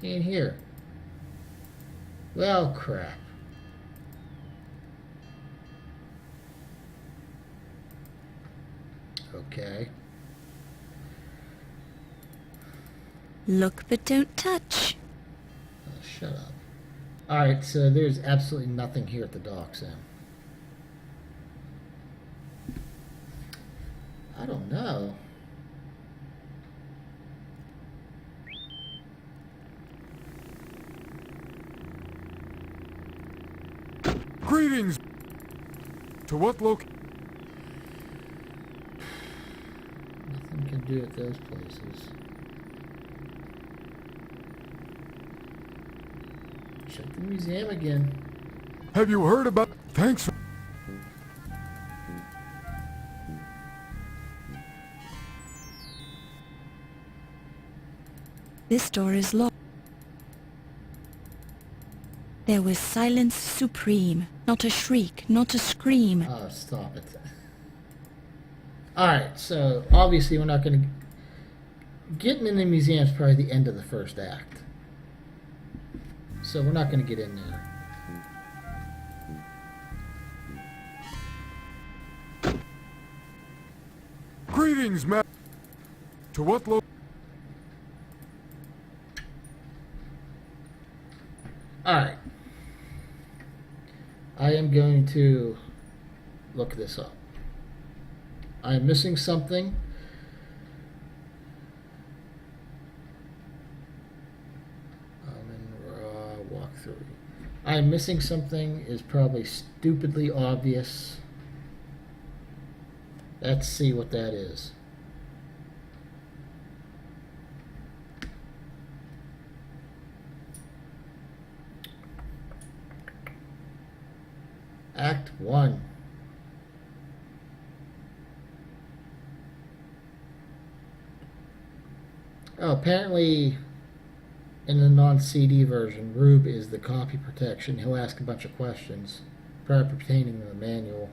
He ain't here. Well, crap. Okay. Look but don't touch. Oh, shut up. Alright, so there's absolutely nothing here at the docks then. I don't know. Greetings! To what Nothing can do at those places. Check the museum again. Have you heard about... Thanks for... This door is locked. There was silence supreme. Not a shriek, not a scream. Oh, stop it. Alright, so obviously we're not going to... Getting in the museum is probably the end of the first act. So we're not going to get in there. Greetings, ma... To what Alright. I am going to look this up. I am missing something. Amon Ra walkthrough. I am missing something is probably stupidly obvious. Let's see what that is. Act 1. Oh, apparently in the non-CD version, Rube is the copy protection. He'll ask a bunch of questions, probably pertaining to the manual.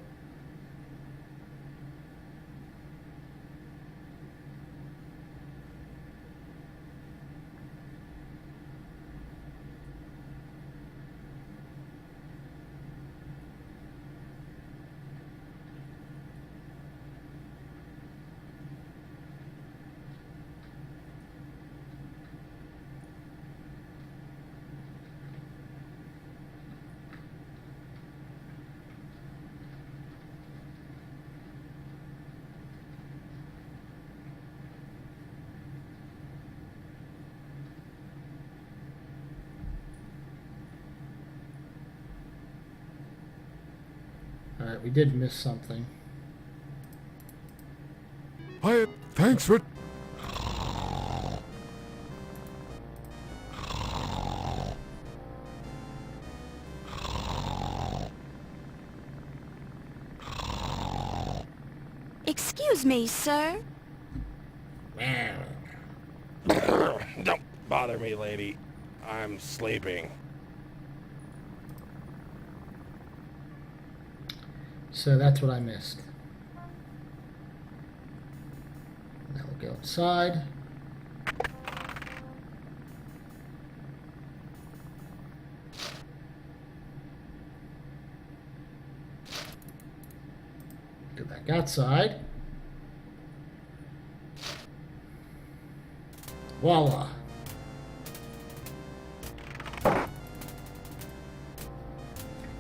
Alright, we did miss something. Thanks for... Excuse me, sir. Don't bother me, lady. I'm sleeping. So that's what I missed. Now we'll go inside. Go back outside. Voila.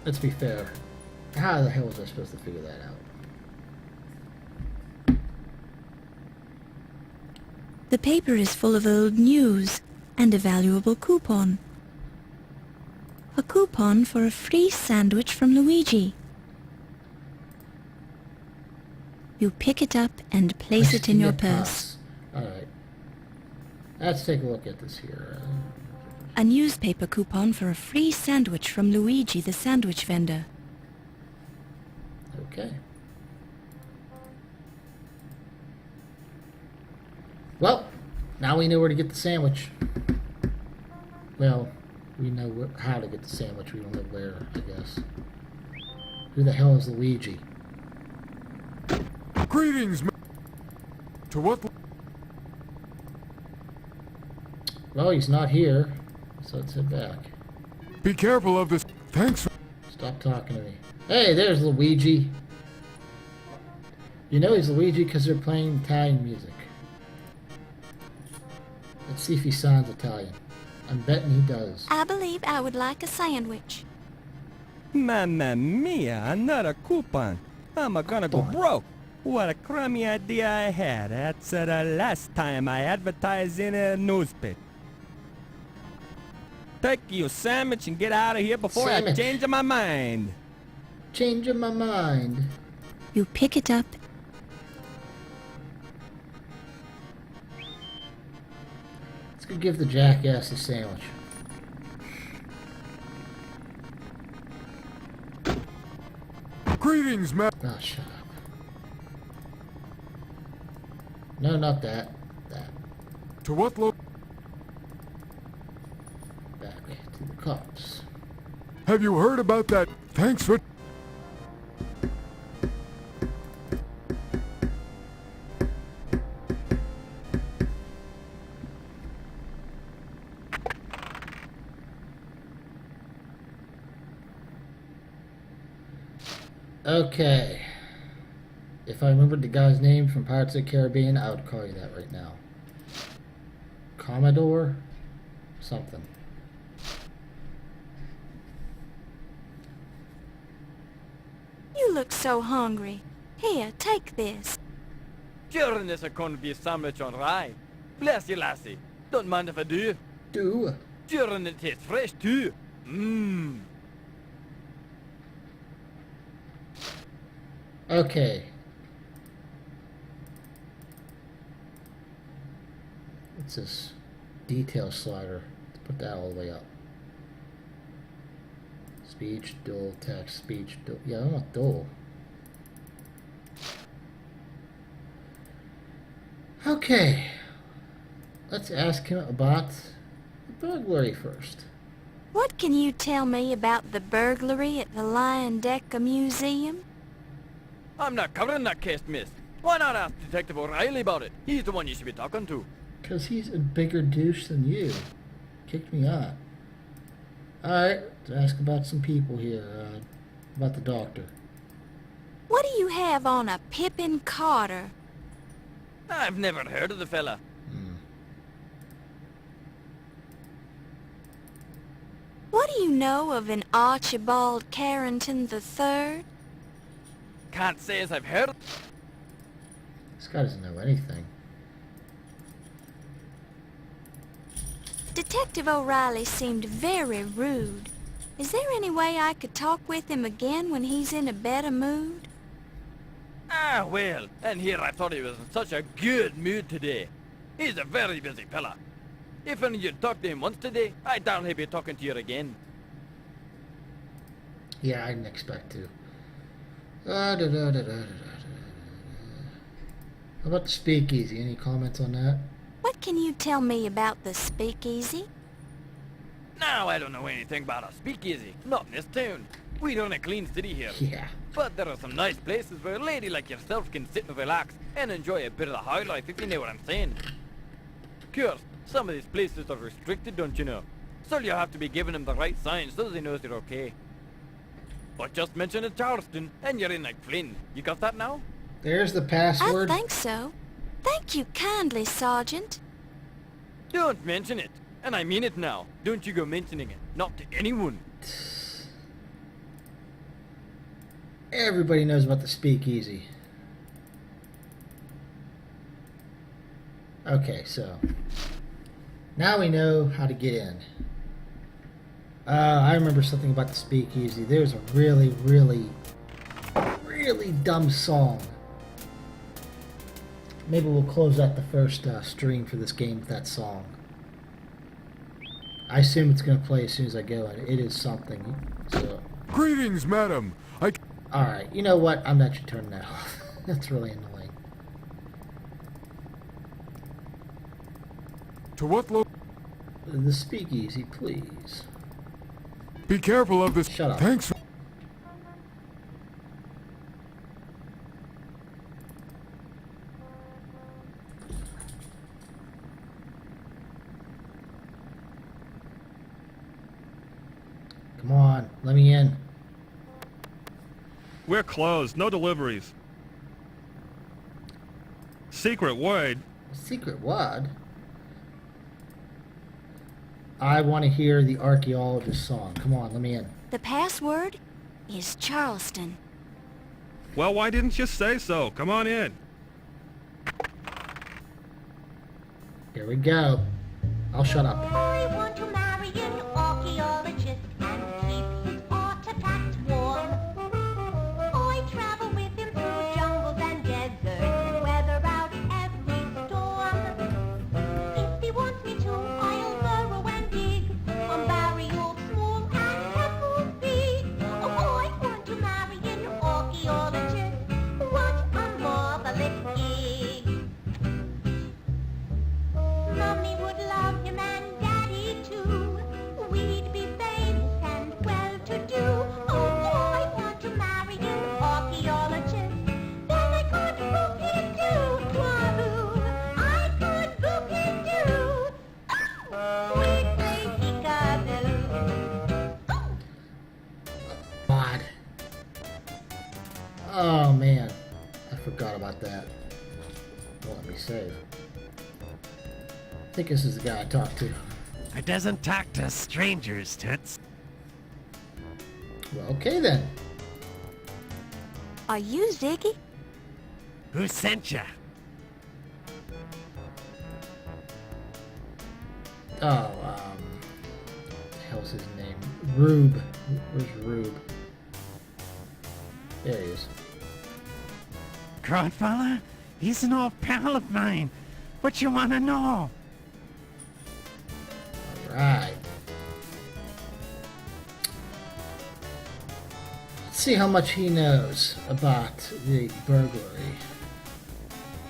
Let's be fair. How the hell was I supposed to figure that out? The paper is full of old news. and a valuable coupon. A coupon for a free sandwich from Luigi. You pick it up and place it in your purse. Alright. Let's take a look at this here. A newspaper coupon for a free sandwich from Luigi the sandwich vendor. Okay. Well, now we know where to get the sandwich. Well, we know how to get the sandwich. We don't know where, I guess. Who the hell is Luigi? Greetings, to what? Well, he's not here, so let's head back. Be careful of this. Thanks. Stop talking to me. Hey, there's Luigi. You know he's Luigi because they're playing Italian music. Let's see if he sounds Italian. I'm betting he does. I believe I would like a sandwich. Mamma mia, another coupon. I'm gonna go broke. What a crummy idea I had. That's the last time I advertised in a newspaper. Take your sandwich and get out of here before I change my mind. Changing my mind. You pick it up. Let's go give the jackass a sandwich. Greetings, man. Oh, shut up. No, not that. That. To what Back to the cops. Have you heard about that? Thanks for... Okay. If I remembered the guy's name from Pirates of the Caribbean, I would call you that right now. Commodore? Something. You look so hungry. Here, take this. Sure, this is going to be a sandwich on rye. Bless you, lassie. Don't mind if I do. Do? Sure, and it tastes fresh, too. Mmm. Okay. What's this? Detail slider. Let's put that all the way up. Speech, dual, text, speech, dual. Yeah, I want dual. Okay. Let's ask him about the burglary first. What can you tell me about the burglary at the Lion Decker Museum? I'm not covering that case, miss. Why not ask Detective O'Reilly about it? He's the one you should be talking to. Because he's a bigger douche than you. Kicked me out. Alright, let's ask about some people here. About the doctor. What do you have on a Pippin Carter? I've never heard of the fella. What do you know of an Archibald Carrington III? Can't say as I've heard. This guy doesn't know anything. Detective O'Reilly seemed very rude. Is there any way I could talk with him again when he's in a better mood? Ah, well, and here I thought he was in such a good mood today. He's a very busy fella. If only you'd talk to him once today, I doubt he'd be talking to you again. Yeah, I didn't expect to. How about the speakeasy? Any comments on that? What can you tell me about the speakeasy? Now, I don't know anything about a speakeasy. Not in this town. We run a clean city here. Yeah. But there are some nice places where a lady like yourself can sit and relax and enjoy a bit of the high life, if you know what I'm saying. Of course, some of these places are restricted, don't you know? So you'll have to be giving them the right signs so they know you're okay. But just mention it Charleston, and you're in like Flynn. You got that now? There's the password. I think so. Thank you kindly, Sergeant. Don't mention it. And I mean it now. Don't you go mentioning it. Not to anyone. Everybody knows about the speakeasy. Okay, so Now we know how to get in. I remember something about the speakeasy. There's a really, really, really dumb song. Maybe we'll close out the first stream for this game with that song. I assume it's going to play as soon as I go, and it is something. So. Greetings, madam. Alright, you know what? I'm not turning that off. That's really annoying. To what The speakeasy, please. Be careful of this. Shut up. Thanks. Come on, let me in. We're closed. No deliveries. Secret word. Secret what? I want to hear the archaeologist song. Come on, let me in. The password is Charleston. Well, why didn't you say so? Come on in. Here we go. I'll shut up. I want to marry an archaeologist and keep his artifacts warm. I travel with him through jungles and deserts and weather out every storm. If he wants me to, I'll burrow and dig on burials small and temples big. Oh, I want to marry an archaeologist. What a marvelous gig. Mommy would love him and Daddy too. We'd be famous and well-to-do. Oh, I want to marry an archaeologist. Then I could book it too. Wahoo! I could book it too. Oh, sweet baby peekaboo. God. Oh man, I forgot about that. Well, let me save. I think this is the guy I talked to. I doesn't talk to strangers, Toots. Well, okay then. Are you Ziggy? Who sent ya? Oh, what the hell's his name? Rube. Where's Rube? There he is. Crodfella? He's an old pal of mine. What you wanna know? Right. Let's see how much he knows about the burglary.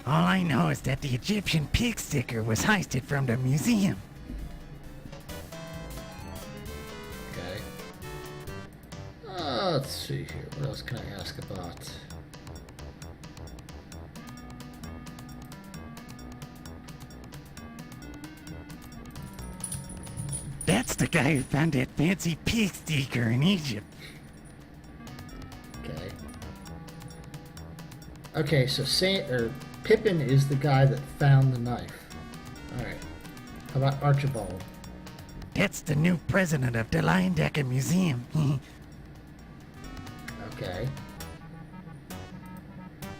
All I know is that the Egyptian pig sticker was heisted from the museum. Okay. Let's see here. What else can I ask about? That's the guy who found that fancy pig sticker in Egypt. Okay. Okay, so Pippin is the guy that found the knife. Alright. How about Archibald? That's the new president of the Leyendecker Museum. Okay.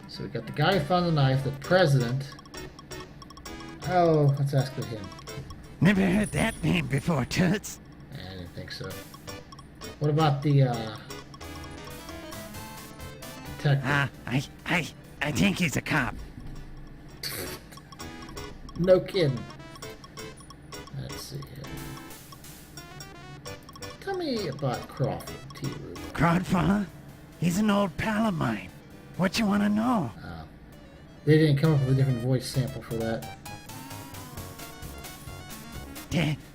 So we got the guy who found the knife, the president. Oh, let's ask for him. Never heard that name before, Toots. I didn't think so. What about the, detective? I think he's a cop. No kidding. Let's see here. Tell me about Crawford, T. Rube. Crodfella? He's an old pal of mine. What you wanna know? They didn't come up with a different voice sample for that.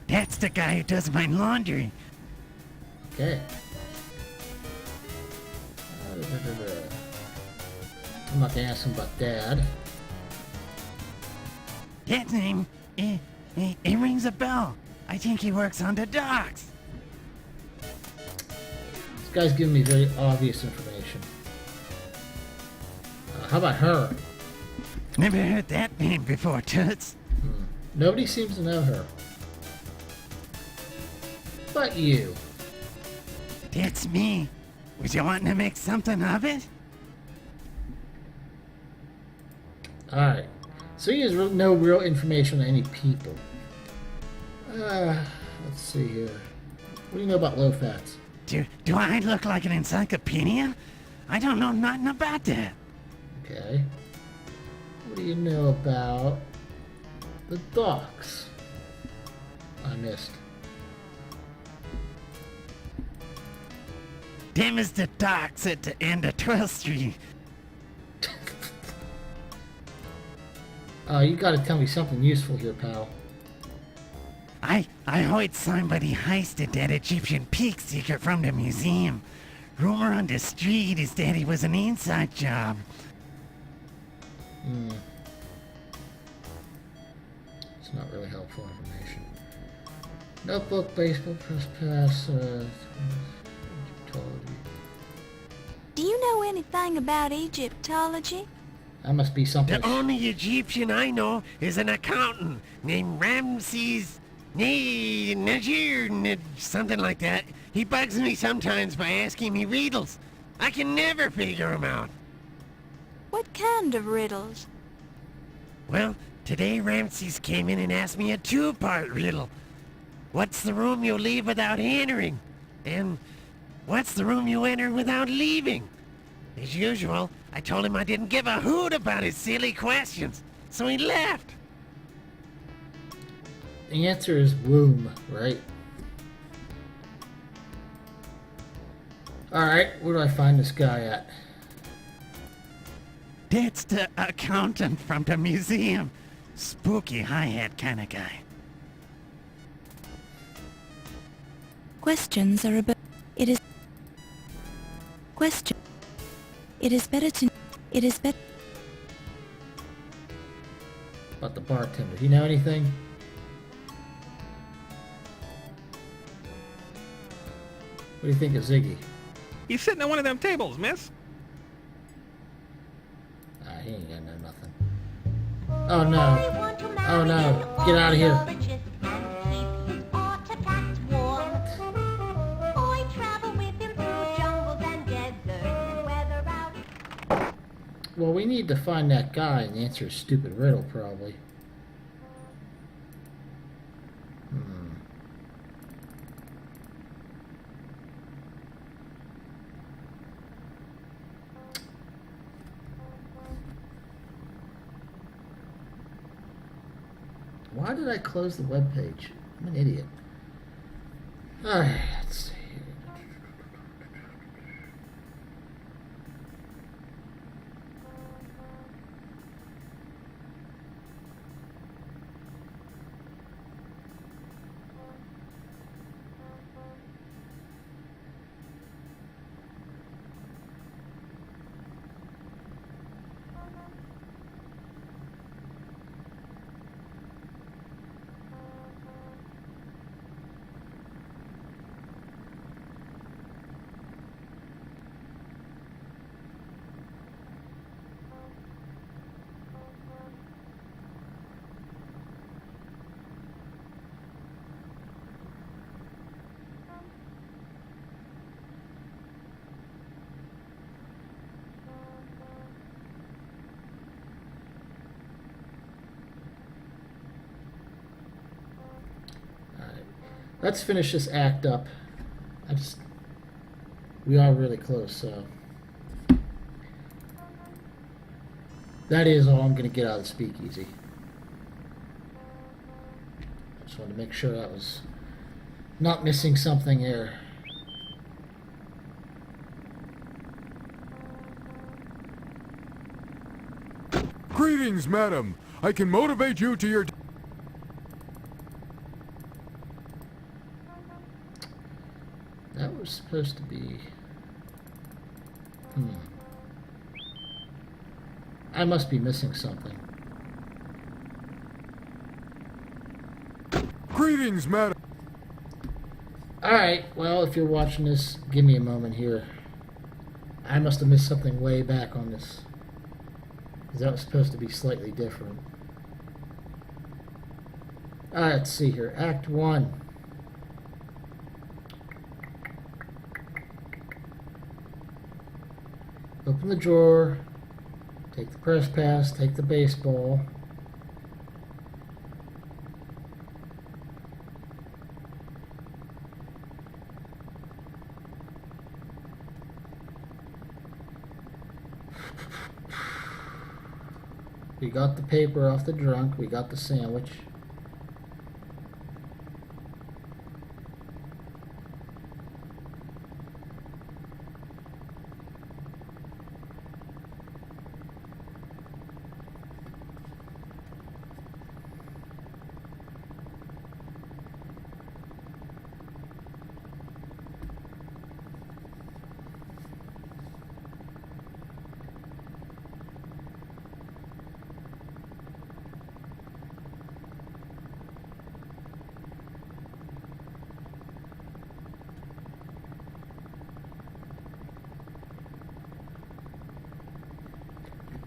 That's the guy who does my laundry. Okay. I'm not gonna ask him about Dad. That name, it rings a bell. I think he works on the docks. This guy's giving me very obvious information. How about her? Never heard that name before, Toots. Nobody seems to know her. But you. That's me. Was you wanting to make something of it? Alright. So he has no real information on any people. Let's see here. What do you know about low fats? Do I look like an encyclopedia? I don't know nothing about that. Okay. What do you know about the docks? I missed. Them is the docks at the end of 12th Street. You gotta tell me something useful here, pal. I heard somebody heisted that Egyptian peak secret from the museum. Rumor on the street is that it was an inside job. It's not really helpful information. Notebook, baseball, press pass, Egyptology. Do you know anything about Egyptology? That must be something. The only Egyptian I know is an accountant named Ramses Najir, something like that. He bugs me sometimes by asking me riddles. I can never figure them out. What kind of riddles? Well, today Ramses came in and asked me a two-part riddle. What's the room you leave without entering? And what's the room you enter without leaving? As usual, I told him I didn't give a hoot about his silly questions, so he left. The answer is womb, right? Alright, where do I find this guy at? That's the accountant from the museum. Spooky hi-hat kind of guy. Questions are about... It is... Question. It is better to... It is better... About the bartender. Do you know anything? What do you think of Ziggy? He's sitting at one of them tables, miss. He ain't got nothing. Oh no. Oh no. Get out of here. Well, we need to find that guy and answer a stupid riddle, probably. Why did I close the web page? I'm an idiot. Alright, let's see. Let's finish this act up. We are really close, so. That is all I'm going to get out of the speakeasy. Just wanted to make sure I was not missing something here. Greetings, madam. I can motivate you to your... That was supposed to be... I must be missing something. Greetings, madam. Alright, well, if you're watching this, give me a moment here. I must have missed something way back on this. Because that was supposed to be slightly different. Alright, let's see here. Act 1. Open the drawer. Take the press pass. Take the baseball. We got the paper off the drunk. We got the sandwich.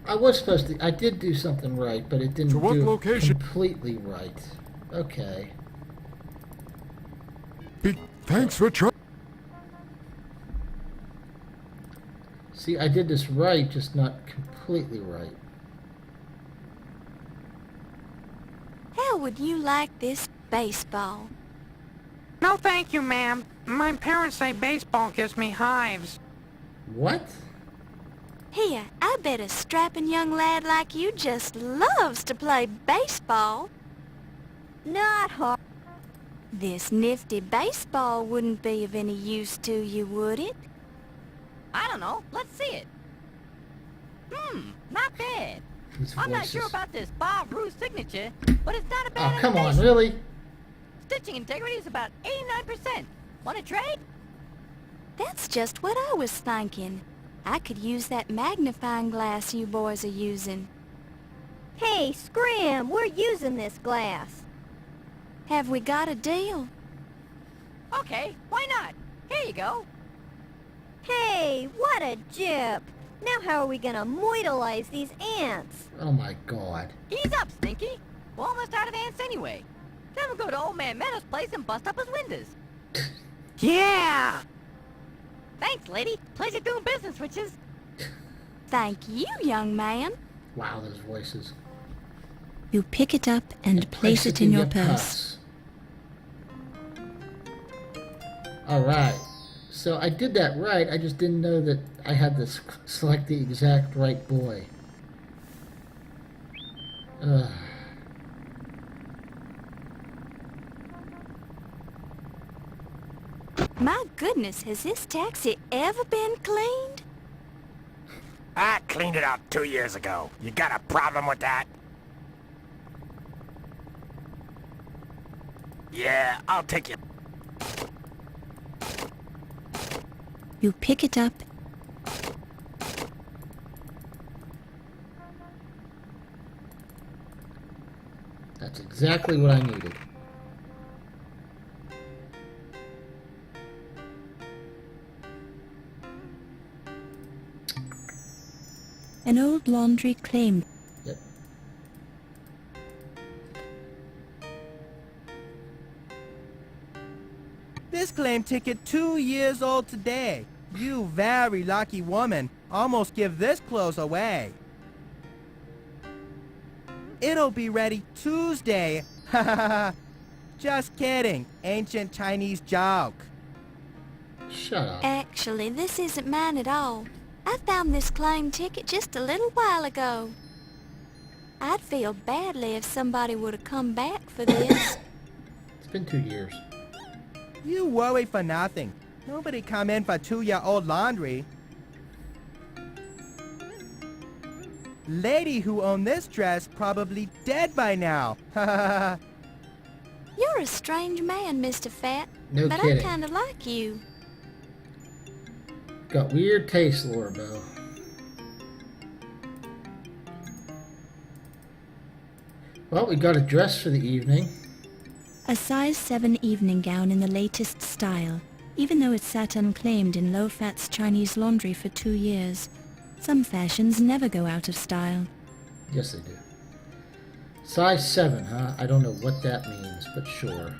I was supposed to. I did do something right, but it didn't To what do location? it completely right. Okay. Thanks for trying. See, I did this right, just not completely right. How would you like this baseball? No thank you, ma'am. My parents say baseball gives me hives. What? Here, I bet a strapping young lad like you just loves to play baseball. Not hard. This nifty baseball wouldn't be of any use to you, would it? I don't know. Let's see it. Not bad. These I'm not voices. sure about this Bob Ruse signature, but it's not a bad Oh, come on, imitation. really? Stitching integrity is about 89%. Want to trade? That's just what I was thinking. I could use that magnifying glass you boys are using. Hey, Scram, we're using this glass. Have we got a deal? Okay, why not? Here you go. Hey, what a jip. Now how are we gonna moidalize these ants? Oh my god. Ease up, Stinky. We're almost out of ants anyway. Then we'll go to Old Man Meadow's place and bust up his windows. Yeah! Thanks, lady. Pleasure doing business, witches. Thank you, young man. Wow, those voices. You pick it up and place it in your purse. Alright. So I did that right, I just didn't know that I had to select the exact right boy. Ugh. My goodness, has this taxi ever been cleaned? I cleaned it out 2 years ago. You got a problem with that? Yeah, I'll take you. You pick it up. That's exactly what I needed. An old laundry claim. Yep. This claim ticket 2 years old today. You very lucky woman. Almost give this clothes away. It'll be ready Tuesday. Just kidding. Ancient Chinese joke. Shut up. Actually, this isn't mine at all. I found this claim ticket just a little while ago. I'd feel badly if somebody would have come back for this. It's been 2 years. You worry for nothing. Nobody come in for 2-year-old laundry. Lady who owned this dress probably dead by now. You're a strange man, Mr. Fat. No but kidding. I kinda like you. Got weird taste, Laura Belle. Well, we got a dress for the evening. A size 7 evening gown in the latest style, even though it sat unclaimed in low-fats Chinese laundry for 2 years. Some fashions never go out of style. Yes, they do. Size 7, huh? I don't know what that means, but sure.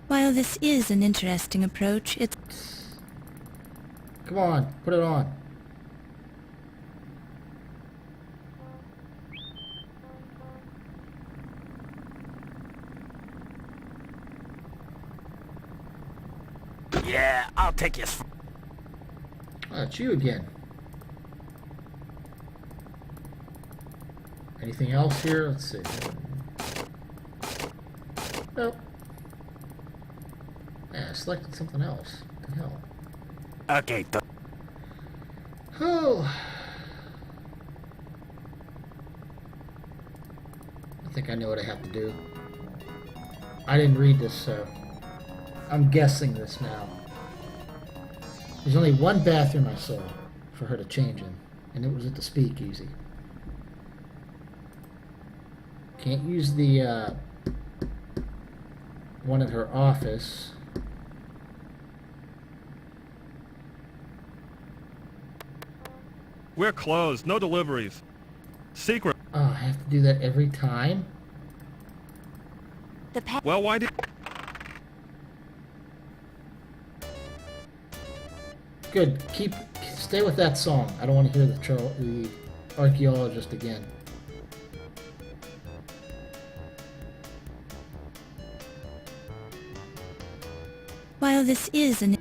While this is an interesting approach, it's... Come on, put it on. Yeah, I'll take you. Oh, it's you again. Anything else here? Let's see. Nope. Yeah, I selected something else. What the hell? Okay, Oh. I think I know what I have to do. I didn't read this, so I'm guessing this now. There's only one bathroom I saw for her to change in, and it was at the speakeasy. Can't use the one at her office. We're closed. No deliveries. Secret. Oh, I have to do that every time? Well, why did... Good. Stay with that song. I don't want to hear the archaeologist again. While this is an...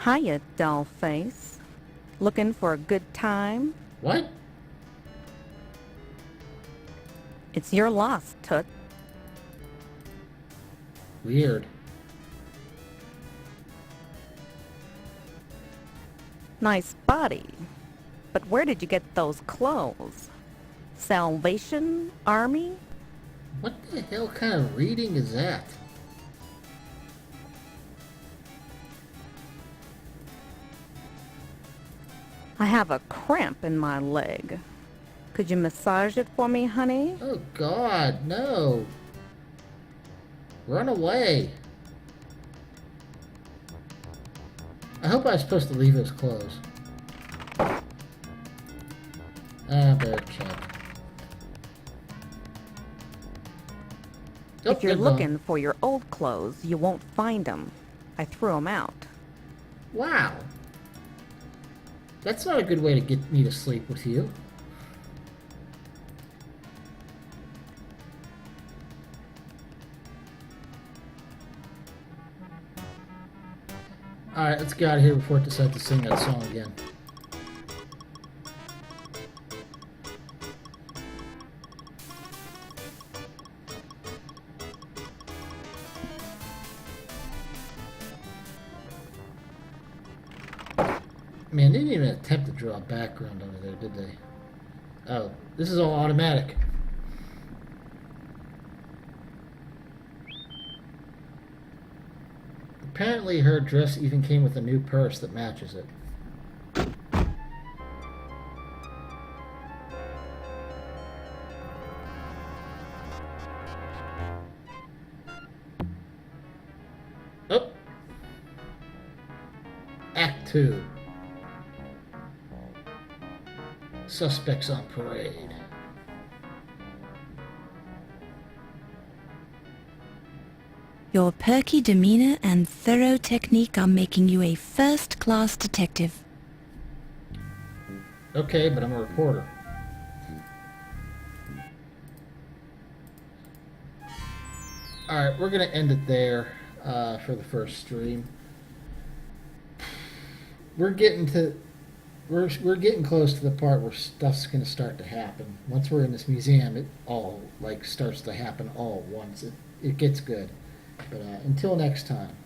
Hiya, doll face. Looking for a good time? What? It's your loss, Tut. Weird. Nice body. But where did you get those clothes? Salvation Army? What the hell kind of reading is that? I have a cramp in my leg. Could you massage it for me, honey? Oh God, no. Run away. I hope I was supposed to leave his clothes. Better check. If you're looking for your old clothes, you won't find them. I threw them out. Wow. That's not a good way to get me to sleep with you. Alright, let's get out of here before it decides to sing that song again. Man, they didn't even attempt to draw a background under there, did they? Oh, this is all automatic. Apparently her dress even came with a new purse that matches it. Oh! Act 2. Suspects on parade. Your perky demeanor and thorough technique are making you a first-class detective. Okay, but I'm a reporter. Alright, we're gonna end it there for the first stream. We're getting close to the part where stuff's gonna start to happen. Once we're in this museum, it all starts to happen all at once. It gets good. But until next time.